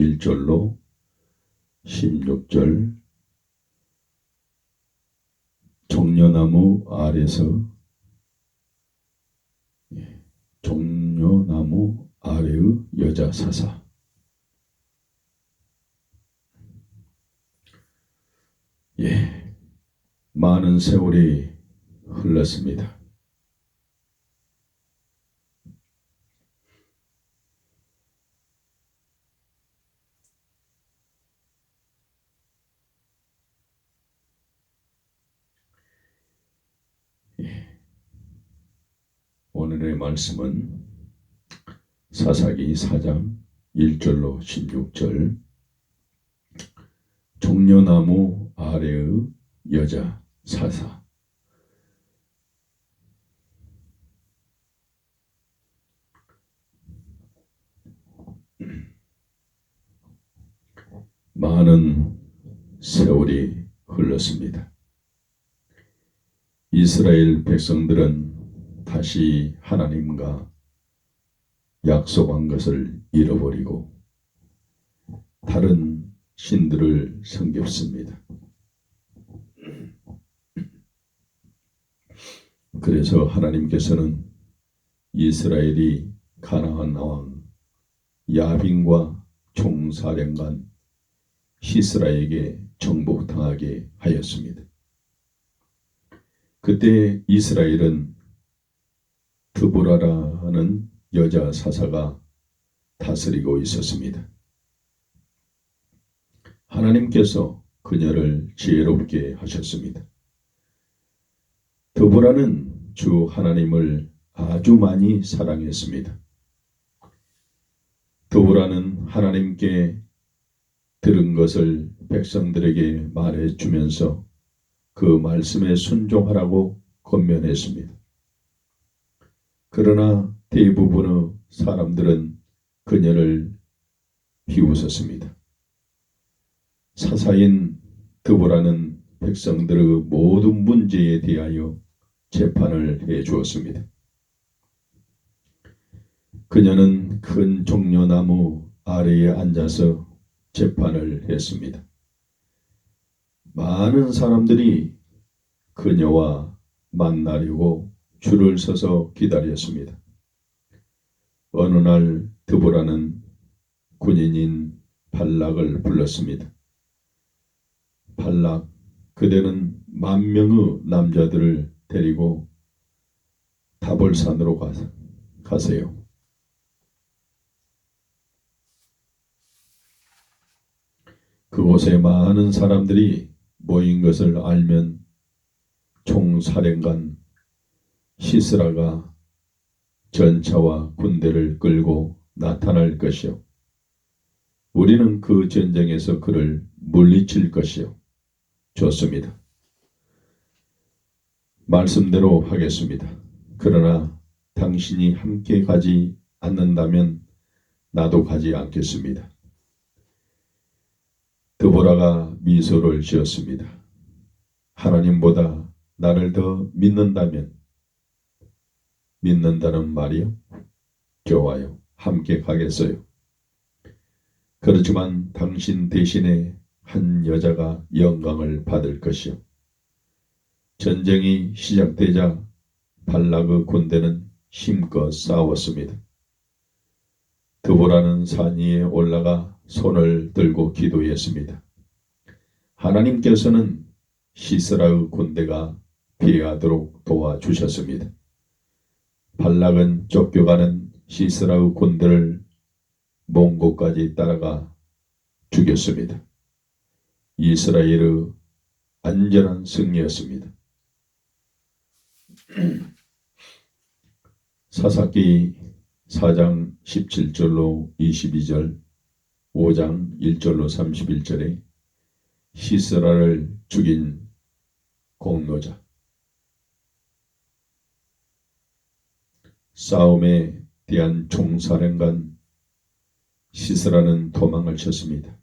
1절로 16절. 종려나무 아래서 종려나무 아래의 여자 사사. 많은 세월이 흘렀습니다. 오늘의 말씀은 사사기 4장 1절로 16절. 종려나무 아래의 여자 사사. 많은 세월이 흘렀습니다. 이스라엘 백성들은 다시 하나님과 약속한 것을 잃어버리고 다른 신들을 섬겼습니다. 그래서 하나님께서는 이스라엘이 가나안 왕 야빈과 총사령관 시스라에게 정복당하게 하였습니다. 그때 이스라엘은 드보라라는 여자 사사가 다스리고 있었습니다. 하나님께서 그녀를 지혜롭게 하셨습니다. 드보라는 주 하나님을 아주 많이 사랑했습니다. 드보라는 하나님께 들은 것을 백성들에게 말해주면서 그 말씀에 순종하라고 권면했습니다. 그러나 대부분의 사람들은 그녀를 비웃었습니다. 사사인 드보라는 백성들의 모든 문제에 대하여 재판을 해 주었습니다. 그녀는 큰 종려나무 아래에 앉아서 재판을 했습니다. 많은 사람들이 그녀와 만나려고 줄을 서서 기다렸습니다. 어느 날 드보라는 군인인 발락을 불렀습니다. 발락, 그대는 10,000명의 남자들을 데리고 다볼산으로 가세요. 그곳에 많은 사람들이 모인 것을 알면 총사령관 시스라가 전차와 군대를 끌고 나타날 것이요. 우리는 그 전쟁에서 그를 물리칠 것이요. 좋습니다. 말씀대로 하겠습니다. 그러나 당신이 함께 가지 않는다면 나도 가지 않겠습니다. 드보라가 미소를 지었습니다. 하나님보다 나를 더 믿는다면, 믿는다는 말이요? 좋아요. 함께 가겠어요. 그렇지만 당신 대신에 한 여자가 영광을 받을 것이요. 전쟁이 시작되자 발락의 군대는 힘껏 싸웠습니다. 드보라는 산 위에 올라가 손을 들고 기도했습니다. 하나님께서는 시스라의 군대가 피하도록 도와주셨습니다. 발락은 쫓겨가는 시스라의 군대를 먼 곳까지 따라가 죽였습니다. 이스라엘의 안전한 승리였습니다. 사사기 4장 17절로 22절, 5장 1절로 31절에 시스라를 죽인 공로자. 싸움에 대한 총사령관 시스라는 도망을 쳤습니다.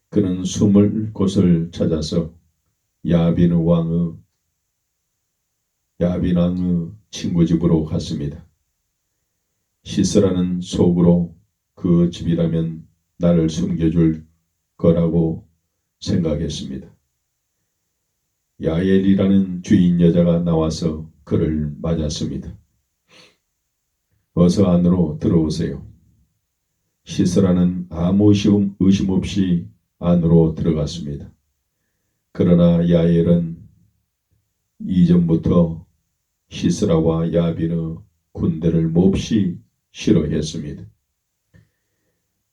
그는 숨을 곳을 찾아서 야빈 왕의 친구 집으로 갔습니다. 시스라는 속으로 그 집이라면 나를 숨겨줄 거라고 생각했습니다. 야엘이라는 주인 여자가 나와서 그를 맞았습니다. 어서 안으로 들어오세요. 시스라는 아무 의심 없이 안으로 들어갔습니다. 그러나 야엘은 이전부터 시스라와 야빈의 군대를 몹시 싫어했습니다.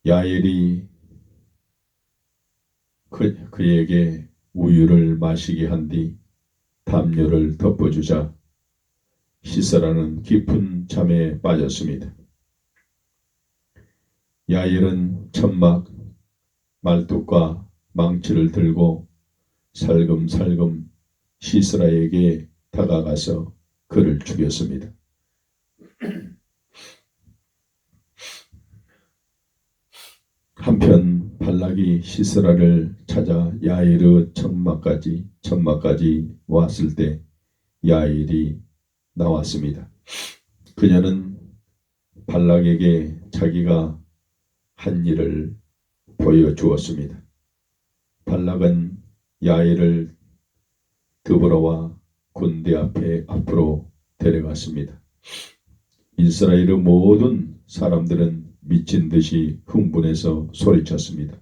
야엘이 그에게 우유를 마시게 한 뒤 담요를 덮어주자 시스라는 깊은 잠에 빠졌습니다. 야엘은 천막, 말뚝과 망치를 들고 살금살금 시스라에게 다가가서 그를 죽였습니다. 한편 발락이 시스라를 찾아 야엘의 천막까지 왔을 때 야엘이 나왔습니다. 그녀는 발락에게 자기가 한 일을 보여주었습니다. 발락은 야엘을 드보라와 군대 앞으로 데려갔습니다. 이스라엘의 모든 사람들은 미친 듯이 흥분해서 소리쳤습니다.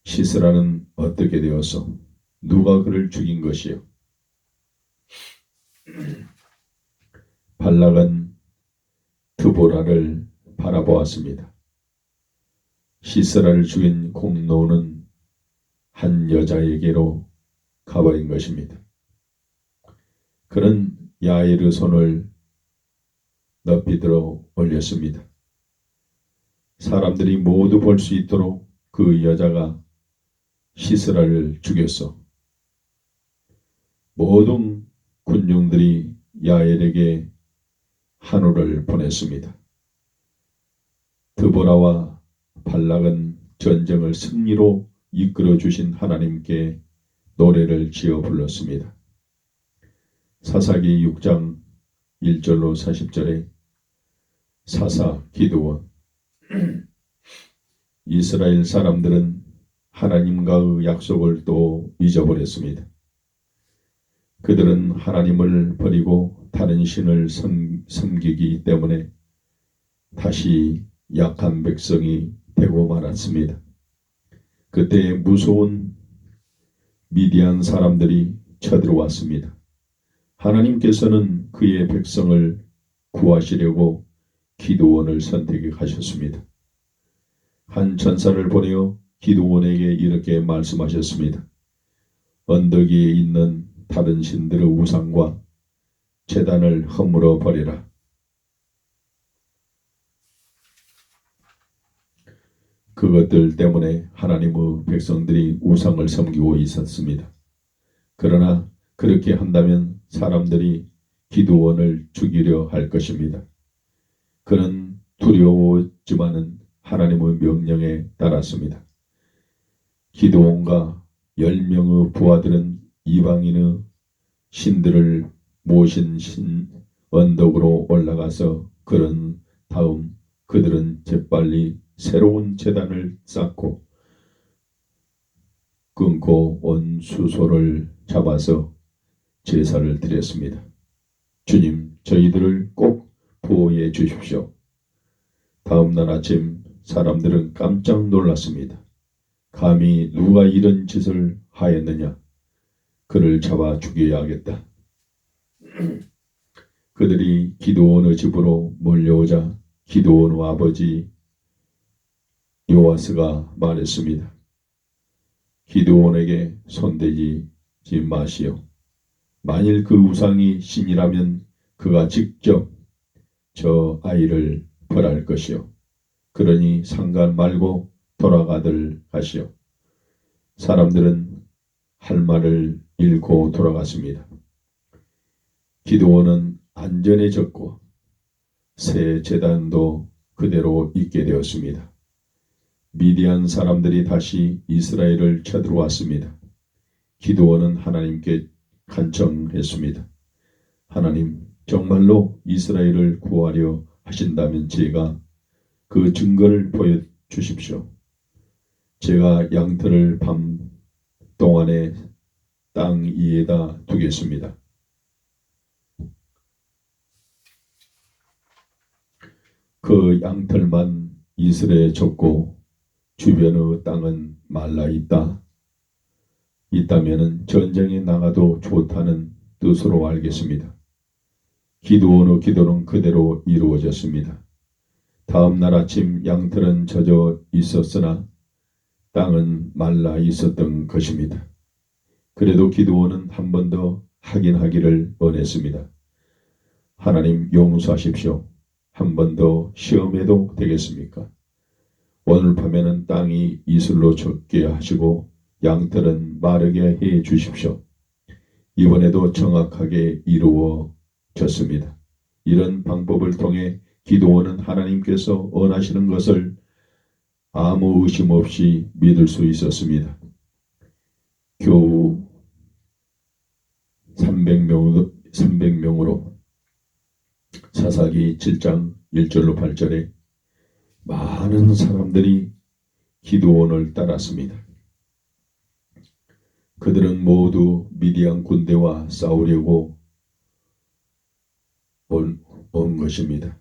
시스라는 어떻게 되었어? 누가 그를 죽인 것이요? 발락은 드보라를 바라보았습니다. 시스라를 죽인 공로는 한 여자에게로 가버린 것입니다. 그는 야엘의 손을 높이 들어 올렸습니다. 사람들이 모두 볼 수 있도록 그 여자가 시스라를 죽였어. 모든 군중들이 야엘에게 한우를 보냈습니다. 드보라와 발락은 전쟁을 승리로 이끌어 주신 하나님께 노래를 지어 불렀습니다. 사사기 6장 1절로 40절에 사사 기드온 이스라엘 사람들은 하나님과의 약속을 또 잊어버렸습니다. 그들은 하나님을 버리고 다른 신을 섬기기 때문에 다시 약한 백성이 되고 말았습니다. 그때 무서운 미디안 사람들이 쳐들어왔습니다. 하나님께서는 그의 백성을 구하시려고 기드온을 선택하셨습니다. 한 전사를 보내어 기드온에게 이렇게 말씀하셨습니다. 언덕 위에 있는 다른 신들의 우상과 제단을 허물어 버리라. 그것들 때문에 하나님의 백성들이 우상을 섬기고 있었습니다. 그러나 그렇게 한다면 사람들이 기드온을 죽이려 할 것입니다. 그는 두려웠지만은 하나님의 명령에 따랐습니다. 기드온과 10명의 부하들은 이방인의 신들을 모신 언덕으로 올라가서 그런 다음 그들은 재빨리 새로운 제단을 쌓고 끊고 온 수소를 잡아서 제사를 드렸습니다. 주님, 저희들을 꼭 보호해 주십시오. 다음 날 아침 사람들은 깜짝 놀랐습니다. 감히 누가 이런 짓을 하였느냐? 그를 잡아 죽여야겠다. 그들이 기드온의 집으로 몰려오자 기드온의 아버지 요아스가 말했습니다. 기드온에게 손대지 마시오. 만일 그 우상이 신이라면 그가 직접 저 아이를 벌할 것이요. 그러니 상관 말고 돌아가들 가시오. 사람들은 할 말을 잃고 돌아갔습니다. 기드온은 안전해졌고 새 제단도 그대로 있게 되었습니다. 미디안 사람들이 다시 이스라엘을 쳐들어왔습니다. 기드온은 하나님께 간청했습니다. 하나님, 정말로 이스라엘을 구하려 하신다면 제가 그 증거를 주십시오. 제가 양털을 밤 동안에 땅 위에다 두겠습니다. 그 양털만 이슬에 젖고 주변의 땅은 말라 있다면은 전쟁에 나가도 좋다는 뜻으로 알겠습니다. 기드온의 기도는 그대로 이루어졌습니다. 다음 날 아침 양털은 젖어 있었으나 땅은 말라 있었던 것입니다. 그래도 기드온은 한 번 더 확인하기를 원했습니다. 하나님 용서하십시오. 한 번 더 시험해도 되겠습니까? 오늘 밤에는 땅이 이슬로 젖게 하시고 양털은 마르게 해 주십시오. 이번에도 정확하게 이루어졌습니다. 이런 방법을 통해 기드온은 하나님께서 원하시는 것을 아무 의심 없이 믿을 수 있었습니다. 겨우 300명으로 사사기 7장 1절로 8절에 많은 사람들이 기드온을 따랐습니다. 그들은 모두 미디안 군대와 싸우려고 온 것입니다.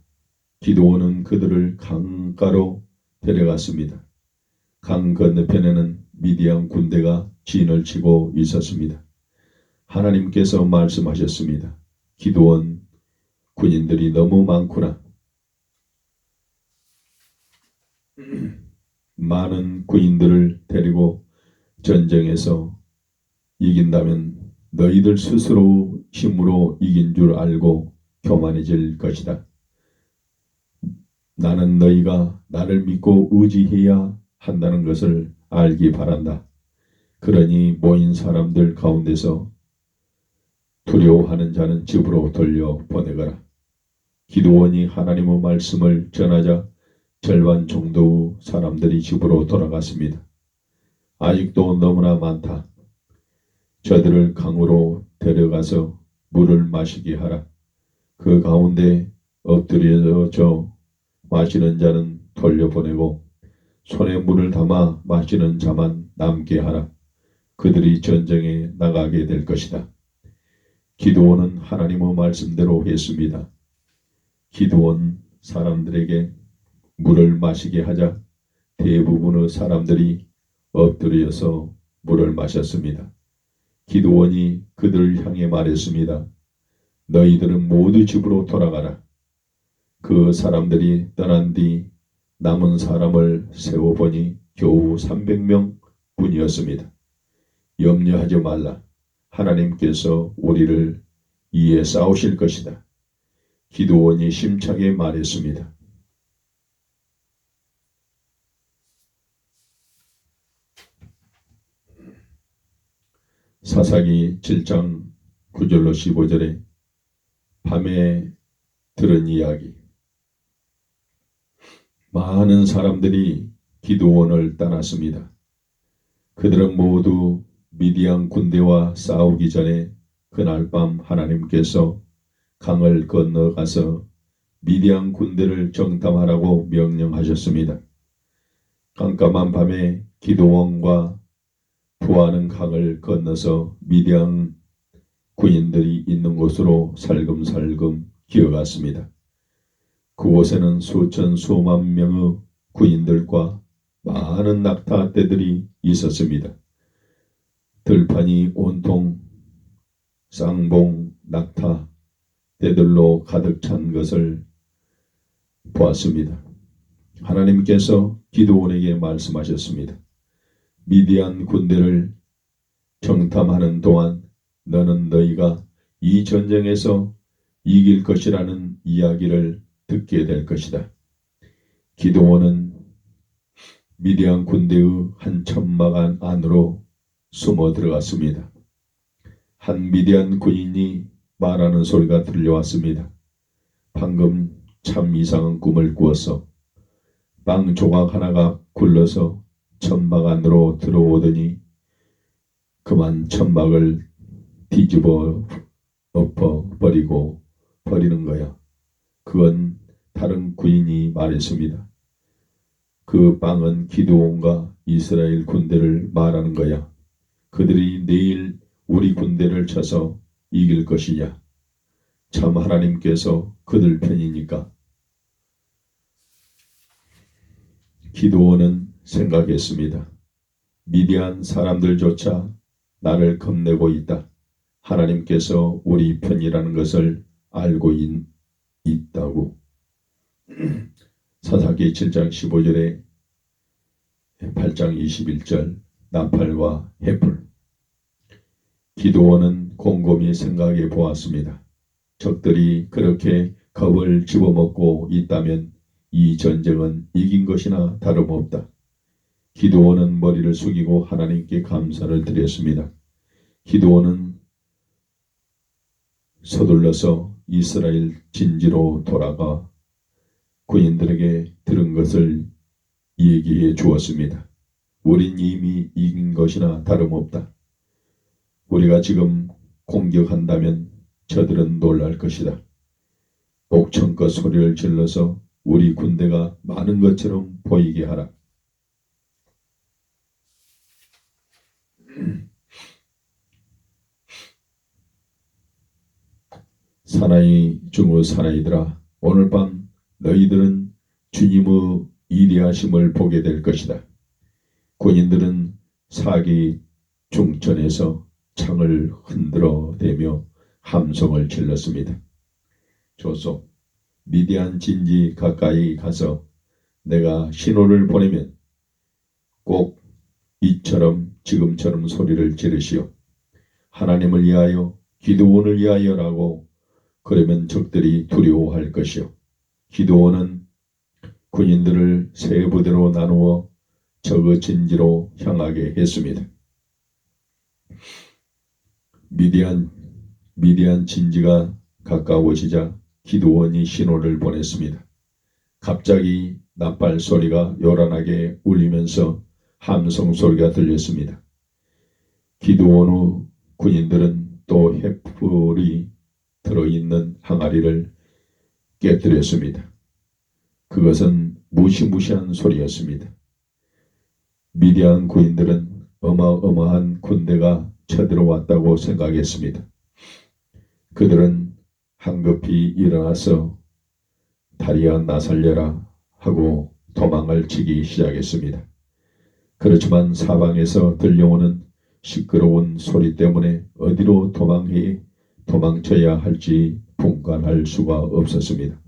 기드온은 그들을 강가로 데려갔습니다. 강 건너편에는 미디안 군대가 진을 치고 있었습니다. 하나님께서 말씀하셨습니다. 기드온 군인들이 너무 많구나. 많은 군인들을 데리고 전쟁에서 이긴다면 너희들 스스로 힘으로 이긴 줄 알고 교만해질 것이다. 나는 너희가 나를 믿고 의지해야 한다는 것을 알기 바란다. 그러니 모인 사람들 가운데서 두려워하는 자는 집으로 돌려보내거라. 기드온이 하나님의 말씀을 전하자 절반 정도의 사람들이 집으로 돌아갔습니다. 아직도 너무나 많다. 저들을 강으로 데려가서 물을 마시게 하라. 그 가운데 엎드려져 마시는 자는 돌려보내고 손에 물을 담아 마시는 자만 남게 하라. 그들이 전쟁에 나가게 될 것이다. 기드온은 하나님의 말씀대로 했습니다. 기드온 사람들에게 물을 마시게 하자 대부분의 사람들이 엎드려서 물을 마셨습니다. 기드온이 그들을 향해 말했습니다. 너희들은 모두 집으로 돌아가라. 그 사람들이 떠난 뒤 남은 사람을 세어보니 겨우 300명 뿐이었습니다. 염려하지 말라. 하나님께서 우리를 위해 싸우실 것이다. 기드온이 심차게 말했습니다. 사사기 7장 9절로 15절에 밤에 들은 이야기. 많은 사람들이 기드온을 따랐습니다. 그들은 모두 미디안 군대와 싸우기 전에 그날 밤 하나님께서 강을 건너가서 미디안 군대를 정탐하라고 명령하셨습니다. 깜깜한 밤에 기드온과 부하는 강을 건너서 미디안 군인들이 있는 곳으로 살금살금 기어갔습니다. 그곳에는 수천 수만 명의 군인들과 많은 낙타떼들이 있었습니다. 들판이 온통 쌍봉 낙타 떼들로 가득 찬 것을 보았습니다. 하나님께서 기드온에게 말씀하셨습니다. 미디안 군대를 정탐하는 동안 너는 너희가 이 전쟁에서 이길 것이라는 이야기를 듣게 될 것이다. 기드온은 미디안 군대의 한 천막 안으로 숨어 들어갔습니다. 한 미디안 군인이 말하는 소리가 들려왔습니다. 방금 참 이상한 꿈을 꾸었어. 빵 조각 하나가 굴러서 천막 안으로 들어오더니 그만 천막을 뒤집어 엎어 버리는 거야. 그건 다른 군인이 말했습니다. 그 빵은 기드온과 이스라엘 군대를 말하는 거야. 그들이 내일 우리 군대를 쳐서 이길 것이냐? 참 하나님께서 그들 편이니까. 기드온은 생각했습니다. 미디안 사람들조차 나를 겁내고 있다. 하나님께서 우리 편이라는 것을 알고 있다고. 사사기 7장 15절에 8장 21절 나팔과 해풀. 기드온은 곰곰이 생각해 보았습니다. 적들이 그렇게 겁을 집어먹고 있다면 이 전쟁은 이긴 것이나 다름없다. 기드온은 머리를 숙이고 하나님께 감사를 드렸습니다. 기드온은 서둘러서 이스라엘 진지로 돌아가 군인들에게 들은 것을 얘기해 주었습니다. 우린 이미 이긴 것이나 다름없다. 우리가 지금 공격한다면 저들은 놀랄 것이다. 옥천껏 소리를 질러서 우리 군대가 많은 것처럼 보이게 하라. 사나이 중의 사나이들아, 오늘 밤 너희들은 주님의 위대하심을 보게 될 것이다. 군인들은 사기 중천에서 창을 흔들어 대며 함성을 질렀습니다. 조속, 미디안 진지 가까이 가서 내가 신호를 보내면 꼭 이처럼 지금처럼 소리를 지르시오. 하나님을 위하여, 기드온을 위하여라고. 그러면 적들이 두려워할 것이요. 기드온은 군인들을 세 부대로 나누어 적의 진지로 향하게 했습니다. 미디안 진지가 가까워지자 기드온이 신호를 보냈습니다. 갑자기 나팔 소리가 요란하게 울리면서 함성 소리가 들렸습니다. 기드온의 군인들은 또 해풀이 들어있는 항아리를 깨뜨렸습니다. 그것은 무시무시한 소리였습니다. 미디안 군인들은 어마어마한 군대가 쳐들어왔다고 생각했습니다. 그들은 황급히 일어나서 다리야 나 살려라 하고 도망을 치기 시작했습니다. 그렇지만 사방에서 들려오는 시끄러운 소리 때문에 어디로 도망쳐야 할지 분간할 수가 없었습니다.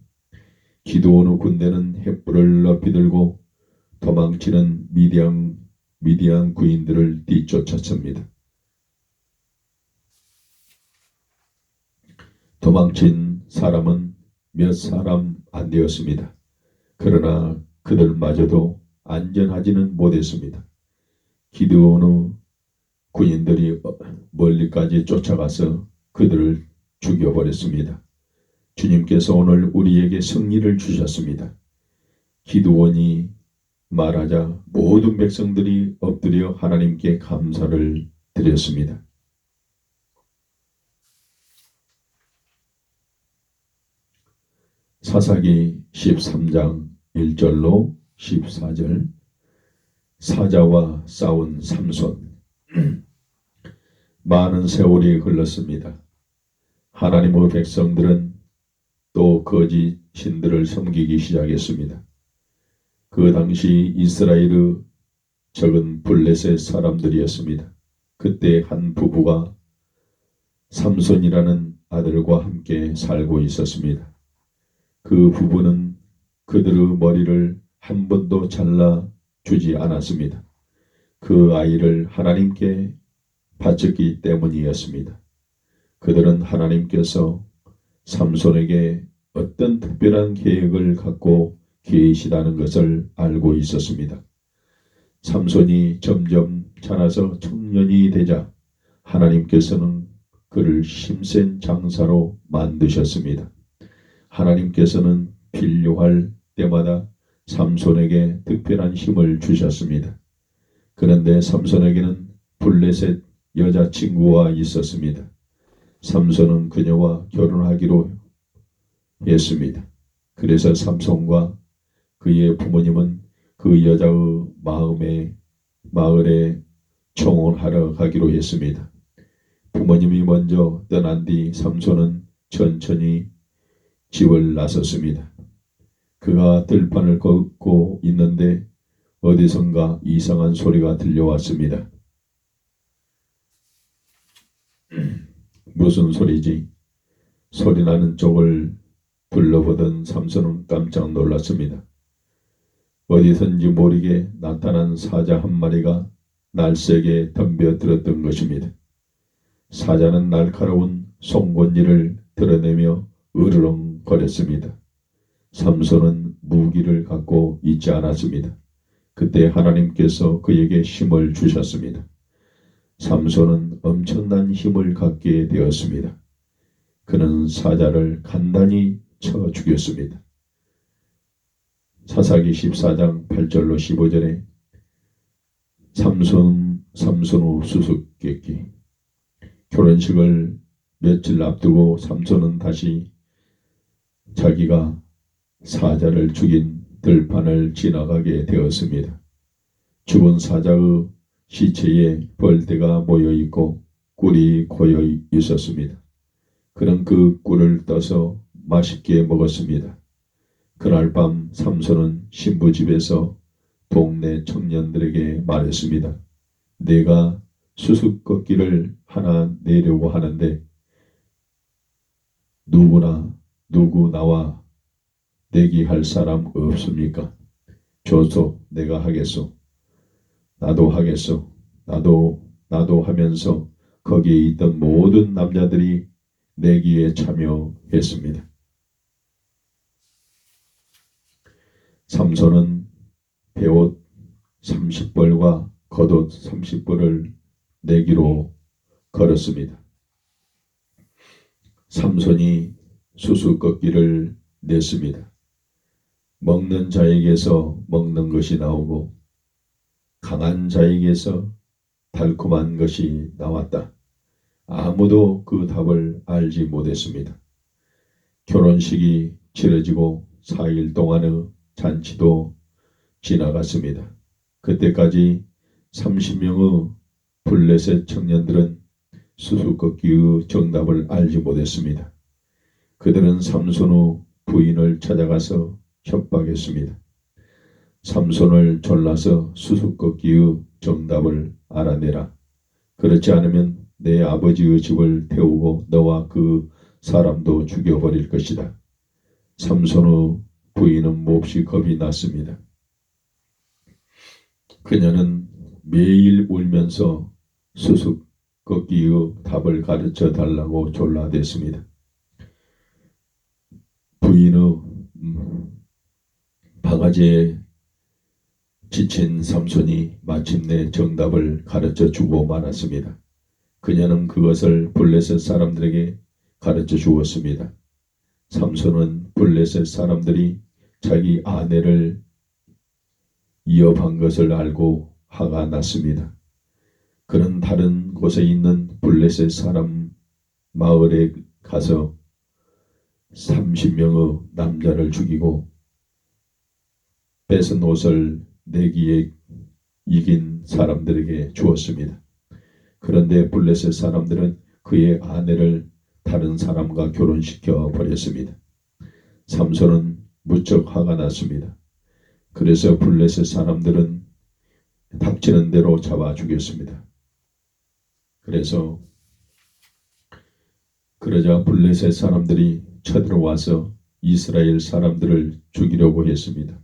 기드온의 군대는 횃불을 높이 들고 도망치는 미디안 군인들을 뒤쫓았습니다. 도망친 사람은 몇 사람 안 되었습니다. 그러나 그들마저도 안전하지는 못했습니다. 기드온의 군인들이 멀리까지 쫓아가서 그들을 죽여버렸습니다. 주님께서 오늘 우리에게 승리를 주셨습니다. 기드온이 말하자 모든 백성들이 엎드려 하나님께 감사를 드렸습니다. 사사기 13장 1절로 14절. 사자와 싸운 삼손. 많은 세월이 흘렀습니다. 하나님의 백성들은 또 거짓 신들을 섬기기 시작했습니다. 그 당시 이스라엘의 적은 블레셋 사람들이었습니다. 그때 한 부부가 삼손이라는 아들과 함께 살고 있었습니다. 그 부부는 그들의 머리를 한 번도 잘라주지 않았습니다. 그 아이를 하나님께 바쳤기 때문이었습니다. 그들은 하나님께서 삼손에게 어떤 특별한 계획을 갖고 계시다는 것을 알고 있었습니다. 삼손이 점점 자라서 청년이 되자 하나님께서는 그를 힘센 장사로 만드셨습니다. 하나님께서는 필요할 때마다 삼손에게 특별한 힘을 주셨습니다. 그런데 삼손에게는 블레셋 여자친구가 있었습니다. 삼손은 그녀와 결혼하기로 했습니다. 그래서 삼손과 그의 부모님은 그 여자의 마을에 청혼하러 가기로 했습니다. 부모님이 먼저 떠난 뒤 삼손은 천천히 집을 나섰습니다. 그가 들판을 걷고 있는데 어디선가 이상한 소리가 들려왔습니다. 무슨 소리지? 소리나는 쪽을 둘러보던 삼손은 깜짝 놀랐습니다. 어디선지 모르게 나타난 사자 한 마리가 날쌔게 덤벼들었던 것입니다. 사자는 날카로운 송곳니를 드러내며 으르렁거렸습니다. 삼손은 무기를 갖고 있지 않았습니다. 그때 하나님께서 그에게 힘을 주셨습니다. 삼손은 엄청난 힘을 갖게 되었습니다. 그는 사자를 간단히 쳐 죽였습니다. 사사기 14장 8절로 15절에 삼손 후 수수께끼. 결혼식을 며칠 앞두고 삼손은 다시 자기가 사자를 죽인 들판을 지나가게 되었습니다. 죽은 사자의 시체에 벌떼가 모여있고 꿀이 고여 있었습니다. 그는 그 꿀을 떠서 맛있게 먹었습니다. 그날 밤 삼손은 신부집에서 동네 청년들에게 말했습니다. 내가 수수께끼를 하나 내려고 하는데 누구 나와 내기할 사람 없습니까? 줘서 내가 하겠소. 나도 하겠소. 나도 하면서 거기에 있던 모든 남자들이 내기에 참여했습니다. 삼손은 베옷 30벌과 겉옷 30벌을 내기로 걸었습니다. 삼손이 수수께끼를 냈습니다. 먹는 자에게서 먹는 것이 나오고 강한 자에게서 달콤한 것이 나왔다. 아무도 그 답을 알지 못했습니다. 결혼식이 치러지고 4일 동안의 잔치도 지나갔습니다. 그때까지 30명의 블레셋 청년들은 수수께끼의 정답을 알지 못했습니다. 그들은 삼손의 부인을 찾아가서 협박했습니다. 삼손을 졸라서 수수께끼의 정답을 알아내라. 그렇지 않으면 내 아버지의 집을 태우고 너와 그 사람도 죽여버릴 것이다. 삼손의 부인은 몹시 겁이 났습니다. 그녀는 매일 울면서 수수께끼의 답을 가르쳐 달라고 졸라댔습니다. 부인의 바가지에 지친 삼손이 마침내 정답을 가르쳐 주고 말았습니다. 그녀는 그것을 블레셋 사람들에게 가르쳐 주었습니다. 삼손은 블레셋 사람들이 자기 아내를 위협한 것을 알고 화가 났습니다. 그는 다른 곳에 있는 블레셋 사람 마을에 가서 30명의 남자를 죽이고 뺏은 옷을 내기에 이긴 사람들에게 주었습니다. 그런데 블레셋 사람들은 그의 아내를 다른 사람과 결혼시켜 버렸습니다. 삼손은 무척 화가 났습니다. 그래서 블레셋 사람들은 닥치는 대로 잡아 죽였습니다. 그러자 블레셋 사람들이 쳐들어와서 이스라엘 사람들을 죽이려고 했습니다.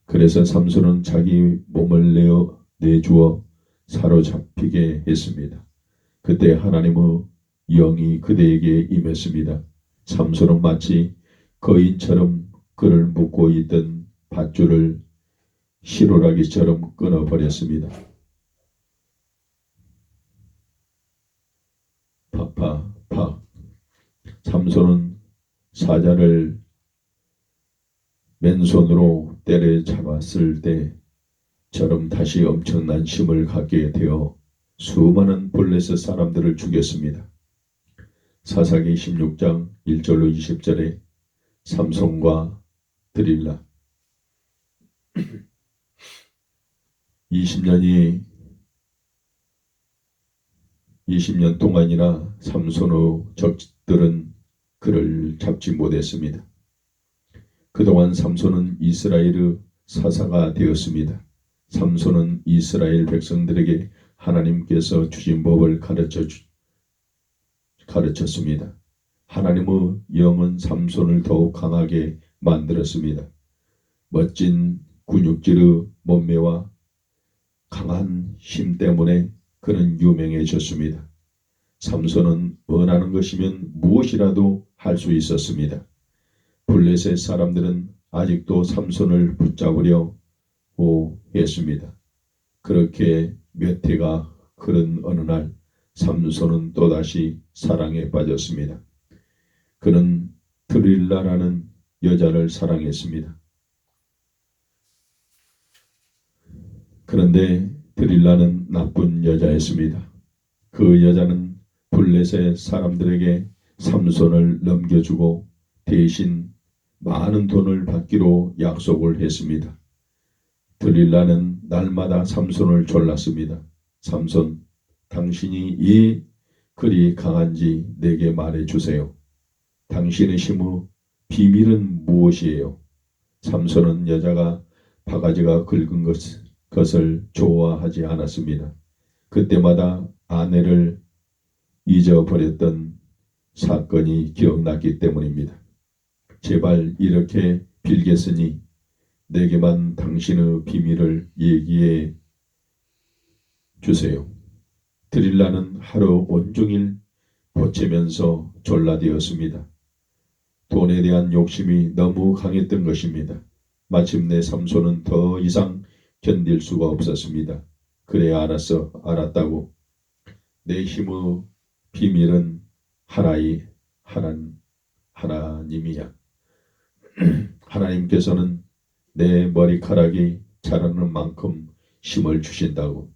그래서 삼손은 자기 몸을 내주어 사로잡히게 했습니다. 그때 하나님의 영이 그대에게 임했습니다. 삼손은 마치 거인처럼 그를 묶고 있던 밧줄을 시로라기처럼 끊어버렸습니다. 팍. 삼손은 사자를 맨손으로 때려잡았을 때처럼 다시 엄청난 힘을 갖게 되어 수많은 블레셋 사람들을 죽였습니다. 사사기 16장 1절로 20절에 삼손과 드릴라. 20년 동안이나 삼손의 적들은 그를 잡지 못했습니다. 그동안 삼손은 이스라엘의 사사가 되었습니다. 삼손은 이스라엘 백성들에게 하나님께서 주신 법을 가르쳤습니다. 하나님의 영은 삼손을 더욱 강하게 만들었습니다. 멋진 근육질의 몸매와 강한 힘 때문에 그는 유명해졌습니다. 삼손은 원하는 것이면 무엇이라도 할 수 있었습니다. 블레셋 사람들은 아직도 삼손을 붙잡으려 했습니다. 그렇게 몇 해가 흐른 어느 날 삼손은 또다시 사랑에 빠졌습니다. 그는 드릴라라는 여자를 사랑했습니다. 그런데 드릴라는 나쁜 여자였습니다. 그 여자는 블레셋 사람들에게 삼손을 넘겨주고 대신 많은 돈을 받기로 약속을 했습니다. 드릴라는 날마다 삼손을 졸랐습니다. 삼손, 당신이 왜 그리 강한지 내게 말해주세요. 당신의 힘의 비밀은 무엇이에요? 삼손은 여자가 바가지가 긁은 것을 좋아하지 않았습니다. 그때마다 아내를 잊어버렸던 사건이 기억났기 때문입니다. 제발 이렇게 빌겠으니 내게만 당신의 비밀을 얘기해 주세요. 드릴라는 하루 온종일 보채면서 졸라되었습니다. 돈에 대한 욕심이 너무 강했던 것입니다. 마침내 삼손은 더 이상 견딜 수가 없었습니다. 그래 알았다고. 내 힘의 비밀은 하나님이야. 하나님께서는 내 머리카락이 자라는 만큼 힘을 주신다고.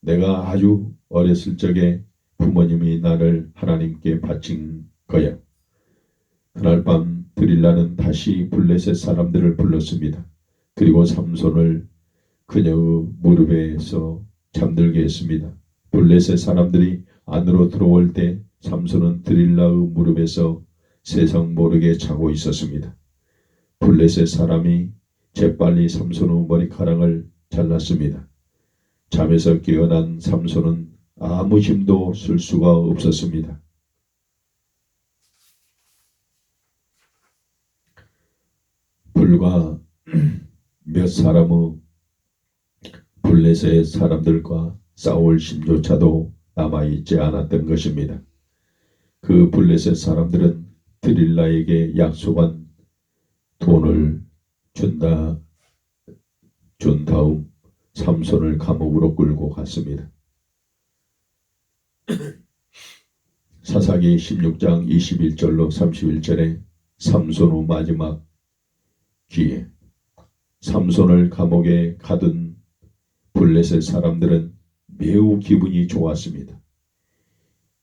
내가 아주 어렸을 적에 부모님이 나를 하나님께 바친 거야. 그날 밤 드릴라는 다시 블레셋 사람들을 불렀습니다. 그리고 삼손을 그녀의 무릎에서 잠들게 했습니다. 블레셋 사람들이 안으로 들어올 때 삼손은 드릴라의 무릎에서 세상 모르게 자고 있었습니다. 블레셋 사람이 재빨리 삼손의 머리카락을 잘랐습니다. 잠에서 깨어난 삼손은 아무 힘도 쓸 수가 없었습니다. 불과 몇 사람의 블레셋 사람들과 싸울 힘조차도 남아있지 않았던 것입니다. 그 블레셋 사람들은 드릴라에게 약속한 돈을 준 다음 삼손을 감옥으로 끌고 갔습니다. 사사기 16장 21절로 31절에 삼손의 마지막 기회, 삼손을 감옥에 가둔 블레셋 사람들은 매우 기분이 좋았습니다.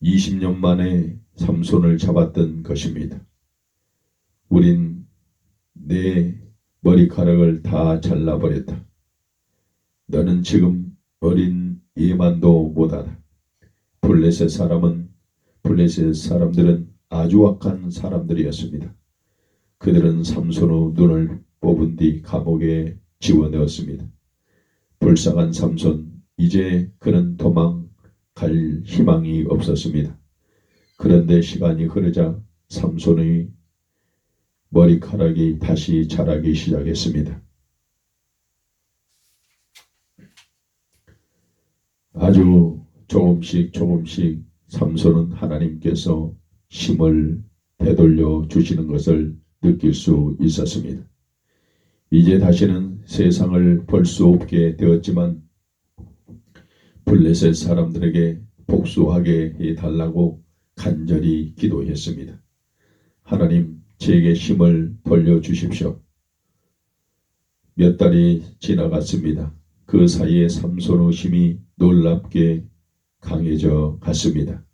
20년 만에 삼손을 잡았던 것입니다. 우린 내 머리카락을 다 잘라버렸다. 너는 지금 어린 예만도 못하다. 블레셋 사람들은 아주 악한 사람들이었습니다. 그들은 삼손의 눈을 뽑은 뒤 감옥에 집어넣었습니다. 불쌍한 삼손, 이제 그는 도망갈 희망이 없었습니다. 그런데 시간이 흐르자 삼손의 머리카락이 다시 자라기 시작했습니다. 아주 조금씩 삼손은 하나님께서 힘을 되돌려 주시는 것을 느낄 수 있었습니다. 이제 다시는 세상을 볼 수 없게 되었지만 블레셋 사람들에게 복수하게 해달라고 간절히 기도했습니다. 하나님, 제게 힘을 돌려주십시오. 몇 달이 지나갔습니다. 그 사이에 삼손의 힘이 놀랍게 강해져 갔습니다.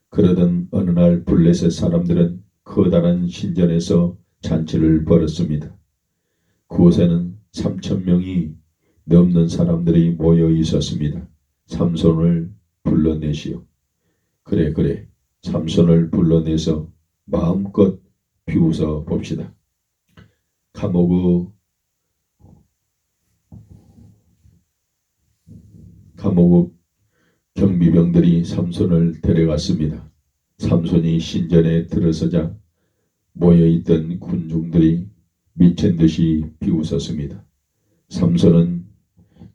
그러던 어느 날 블레셋 사람들은 커다란 신전에서 잔치를 벌였습니다. 그곳에는 3,000명이 넘는 사람들이 모여 있었습니다. 삼손을 불러내시오. 그래. 삼손을 불러내서 마음껏 비웃어 봅시다. 감옥의 경비병들이 삼손을 데려갔습니다. 삼손이 신전에 들어서자 모여있던 군중들이 미친 듯이 비웃었습니다. 삼손은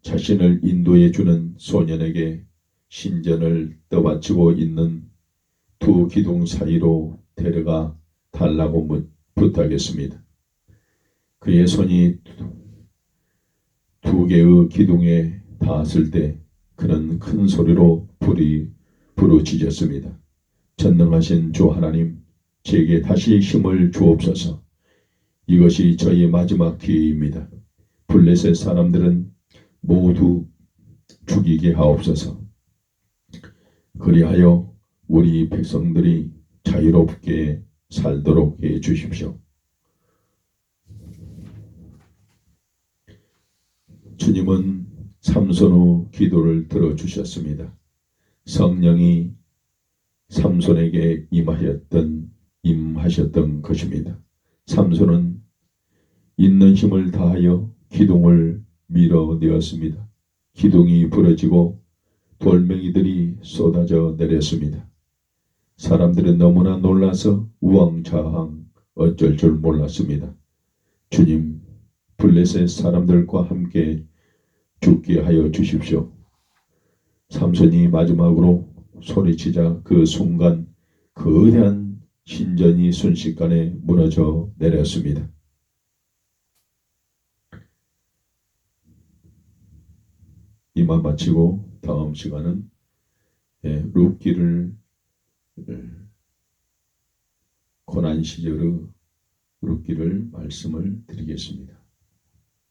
자신을 인도해 주는 소년에게 신전을 떠받치고 있는 두 기둥 사이로 데려가 달라고 부탁했습니다. 그의 손이 두 개의 기둥에 닿았을 때 그는 큰 소리로 부르짖었습니다. 전능하신 주 하나님, 제게 다시 힘을 주옵소서. 이것이 저의 마지막 기회입니다. 블레셋 사람들은 모두 죽이게 하옵소서. 그리하여 우리 백성들이 자유롭게 살도록 해 주십시오. 주님은 삼손의 기도를 들어주셨습니다. 성령이 삼손에게 임하셨던 것입니다. 삼손은 있는 힘을 다하여 기둥을 밀어내었습니다. 기둥이 부러지고 돌멩이들이 쏟아져 내렸습니다. 사람들은 너무나 놀라서 우왕좌왕 어쩔 줄 몰랐습니다. 주님, 블레셋 사람들과 함께 죽게 하여 주십시오. 삼손이 마지막으로 소리치자 그 순간 거대한 신전이 순식간에 무너져 내렸습니다. 이만 마치고 다음 시간은 룻기를 고난 시절의 룻기를 말씀을 드리겠습니다.